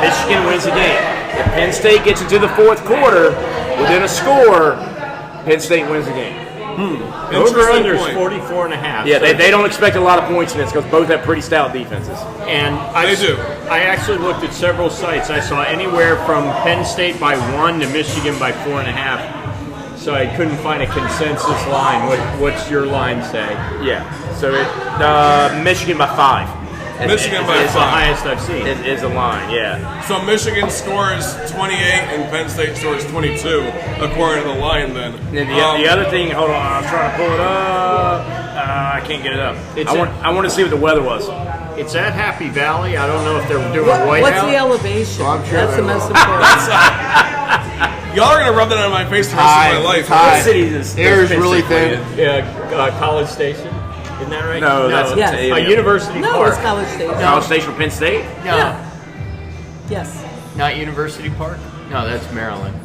Michigan wins the game. If Penn State gets into the fourth quarter within a score, Penn State wins the game. Over-under is 44.5. Yeah, they don't expect a lot of points in this because both have pretty stout defenses. And They do. I actually looked at several sites. I saw anywhere from Penn State by 1 to Michigan by 4.5. So I couldn't find a consensus line. What's your line say? Yeah, so Michigan by 5. Michigan by It's the 5. highest I've seen. Is a line, yeah. So Michigan scores 28 and Penn State scores 22, according to the line then. And the other thing, hold on, I was trying to pull it up. I can't get it up. I want to see what the weather was. It's at Happy Valley. I don't know if they're doing whiteout. What's the elevation? I'm sure That's they the most will. important. Y'all are going to rub that on my face the rest of my life. What city is Air is Penn really State thin. playing? College Station. Isn't that right? No, that's Yes. University No, Park. it's College Station. College Station from Penn State? No, Yeah. Yes. not University Park. No, that's Maryland.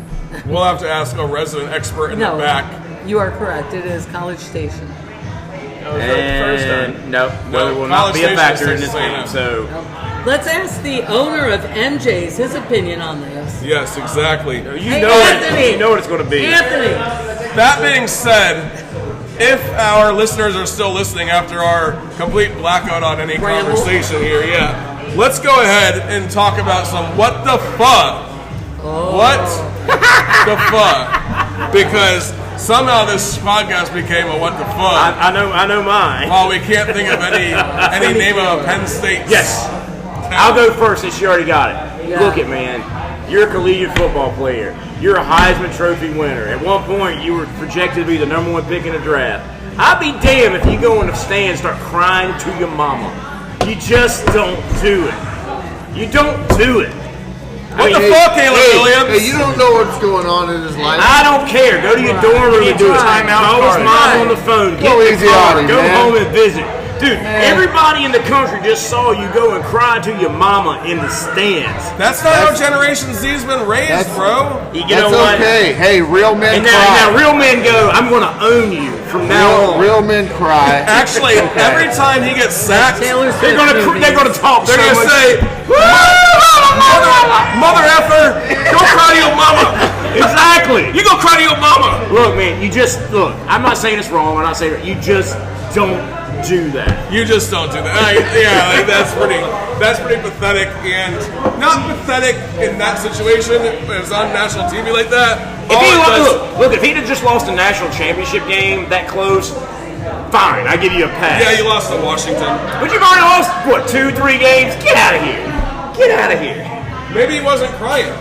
We'll have to ask a resident expert in No. the back. You are correct. It is College Station. That was the first time. No, weather will not College be a Station factor in is this Texas game. A&M. So Let's ask the owner of MJ's his opinion on this. Yes, exactly. You know what it's going to be. Anthony. That being said, if our listeners are still listening after our complete blackout on any conversation here, let's go ahead and talk about some what the fuck. What the fuck? Because somehow this podcast became a what the fuck. I know mine. Well, we can't think of any name of a Penn State. Yes. I'll go first since you already got it. Yeah. Look it, man. You're a collegiate football player. You're a Heisman Trophy winner. At one point, you were projected to be the number 1 pick in the draft. I'd be damned if you go in the stand and start crying to your mama. You just don't do it. You don't do it. What the fuck, Caleb Williams? Hey, you don't know what's going on in his life. I don't care. Go to your dorm room and do it. Call his mom on the phone. Go Get easy the car. on him, Go man. home and visit. Dude, everybody in the country just saw you go and cry to your mama in the stands. That's not how Generation Z's been raised, bro. You That's know what? okay. Hey, real men And cry. now real men go, I'm going to own you from now on. Real men cry. Actually, every time he gets sacked, Taylor They're Swift going to talk. they're so gonna much. say, mother effer, go cry to your mama. Exactly. You go cry to your mama. Look, man, look, I'm not saying it's wrong. I'm not saying you just don't do that. You just don't do that. That's pretty pathetic, and not pathetic in that situation. It was on national TV like that. Look, if he'd have just lost a national championship game that close, fine, I give you a pass. Yeah, you lost to Washington. But you've already lost, 2-3 games? Get out of here. Get out of here. Maybe he wasn't crying.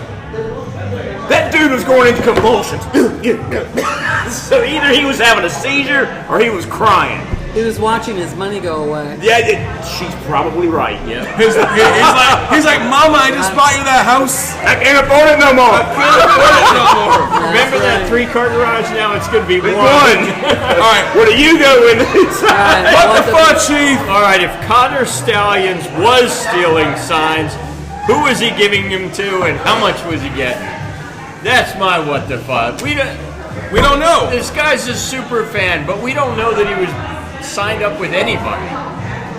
That dude was going into convulsions. So either he was having a seizure or he was crying. He was watching his money go away. Yeah, she's probably right. Yeah. He's like, Mama, I just bought you that house. I can't afford it no more. I can't afford it no more. Remember that 3-car garage? Now it's going to be one. All right, Where do you go in inside? what the fuck, Chief? All right, if Connor Stallions was stealing signs, who was he giving them to and how much was he getting? That's my what the fuck. We don't know. This guy's a super fan, but we don't know that he was signed up with anybody.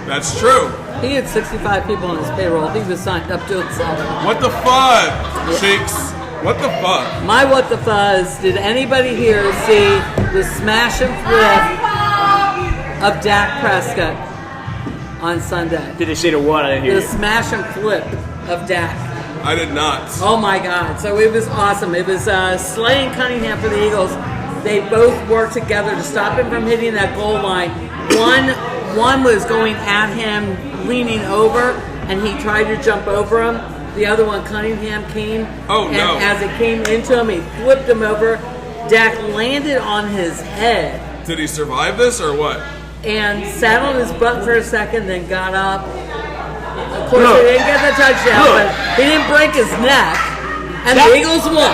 That's true. He had 65 people on his payroll. He was signed up to himself. What the fuck, Cheeks? What the fuck? My what the fuzz, did anybody here see the smash and flip of Dak Prescott on Sunday? Did they say the what? I didn't hear The you. smash and flip of Dak. I did not. Oh my God. So it was awesome. It was Slay and Cunningham for the Eagles. They both worked together to stop him from hitting that goal line. One was going at him, leaning over, and he tried to jump over him. The other one, Cunningham, came. Oh, and no. as it came into him, he flipped him over. Dak landed on his head Did he survive this or what? and sat on his butt for a second, then got up. Of course, he didn't get the touchdown, but he didn't break his neck. And the Eagles won.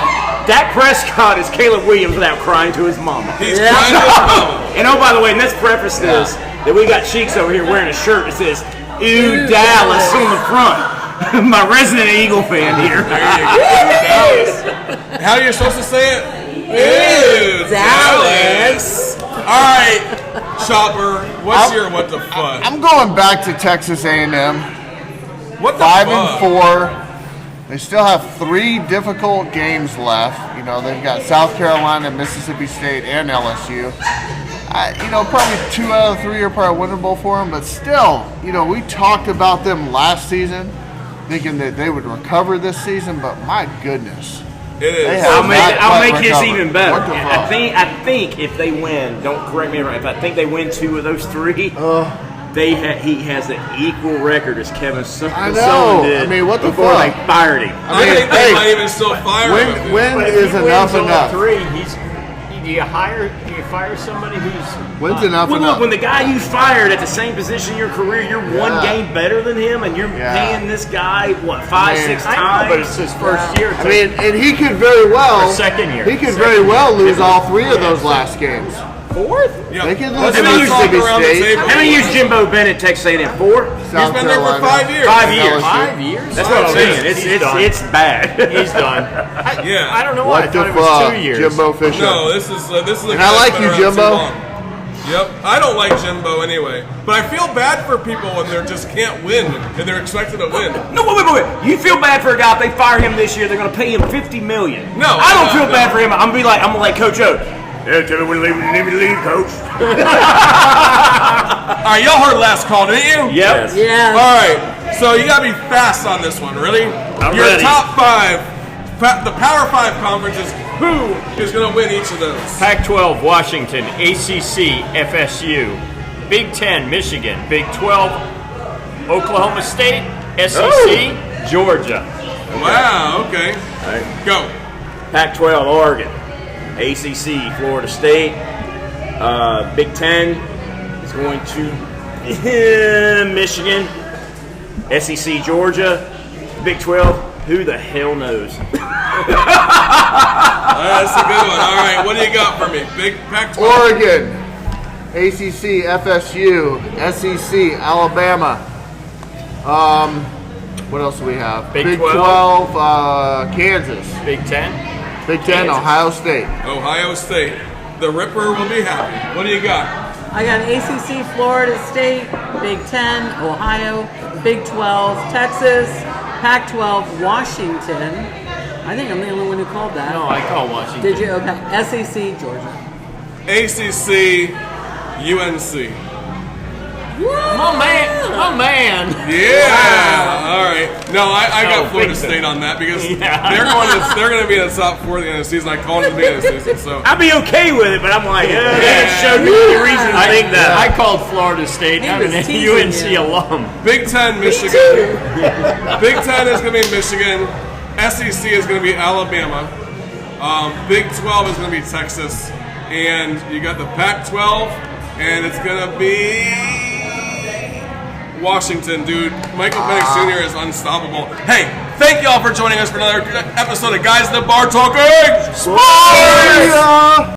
Dak Prescott is Caleb Williams without crying to his mama. He's trying to mama. And oh, by the way, let's preface this that we got Cheeks over here wearing a shirt that says "Ew Dallas" on the front. My resident Eagle fan here. How are you supposed to say it? Ew, Dallas. All right, Chopper, what's your what the fuck? I'm going back to Texas A&M. What the 5 fuck? and 4. They still have 3 difficult games left. You know, they've got South Carolina, Mississippi State, and LSU. Probably 2 out of 3 are probably winnable for them, but still, we talked about them last season, thinking that they would recover this season, but my goodness. It is. They have I'll not make quite this recovered. even better. What the fuck? I think if they win, don't correct me if I think they win 2 of those 3. He has an equal record as Kevin Sumlin did. I mean, what the before fuck? they fired him. I think they might even still fire him. When But if is he enough wins all enough? 3, do you fire somebody who's When's enough Well, enough? look, when the guy you fired at the same position in your career, you're one Yeah. game better than him, and you're paying this guy, 5, 6 I times? know, but it's his first year. I mean, and he could very well. Or second year. He could Second very well year. lose all 3 of those last games. 4th? Yeah. They could lose Let's to not talk Mississippi around the State. table. How many years Jimbo Bennett Texas A&M? 4? He's been there for 5 years. 5 years. LSU. 5 years? That's what I'm saying. He's done. It's bad. He's done. Yeah. I don't know why. I What the thought it was fuck, 2 years. Jimbo Fisher? No, this is a And guy I like that's you, been around Jimbo. too long. Yep. I don't like Jimbo anyway. But I feel bad for people when they just can't win and they're expected to win. No, wait. You feel bad for a guy if they fire him this year, they're going to pay him $50 million. No. I don't feel bad for him. I'm going to be like Coach O. Yeah, tell me when you need me to leave, Coach. All right, y'all heard last call, didn't you? Yep. Yeah. All right, so you gotta be fast on this one. Ready? I'm Your ready. top 5, the Power 5 conferences. Who is gonna win each of those? Pac-12, Washington. ACC, FSU. Big 10, Michigan. Big 12, Oklahoma State. SEC, Georgia. Wow. Okay. All right. Go. Pac-12, Oregon. ACC, Florida State. Big 10 is going to Michigan. SEC, Georgia. Big 12, who the hell knows? That's a good one. All right, what do you got for me? Big Pac-12. Oregon, ACC, FSU, SEC, Alabama. What else do we have? Big 12, Kansas. Big 10. Big 10, Kansas. Ohio State. Ohio State. The Ripper will be happy. What do you got? I got ACC, Florida State, Big 10, Ohio, Big 12, Texas, Pac-12, Washington. I think I'm the only one who called that. No, I call Washington. Did you? Okay. SEC, Georgia. ACC, UNC. My man. Yeah. All right. No, I got Oh, Florida big State time. on that because Yeah. they're going to be in the top 4 at the end of the season. I called it at the beginning of the season. So I'd be okay with it, but I'm like, it showed me any reason to think that. I called Florida State. He I'm was an teasing UNC you. alum. Big 10, Michigan. Big 10 is going to be Michigan. SEC is going to be Alabama. Big 12 is going to be Texas. And you got the Pac-12, and it's going to be Washington, dude. Michael Penix Jr. is unstoppable. Hey, thank y'all for joining us for another episode of Guys in the Bar Talking Sports!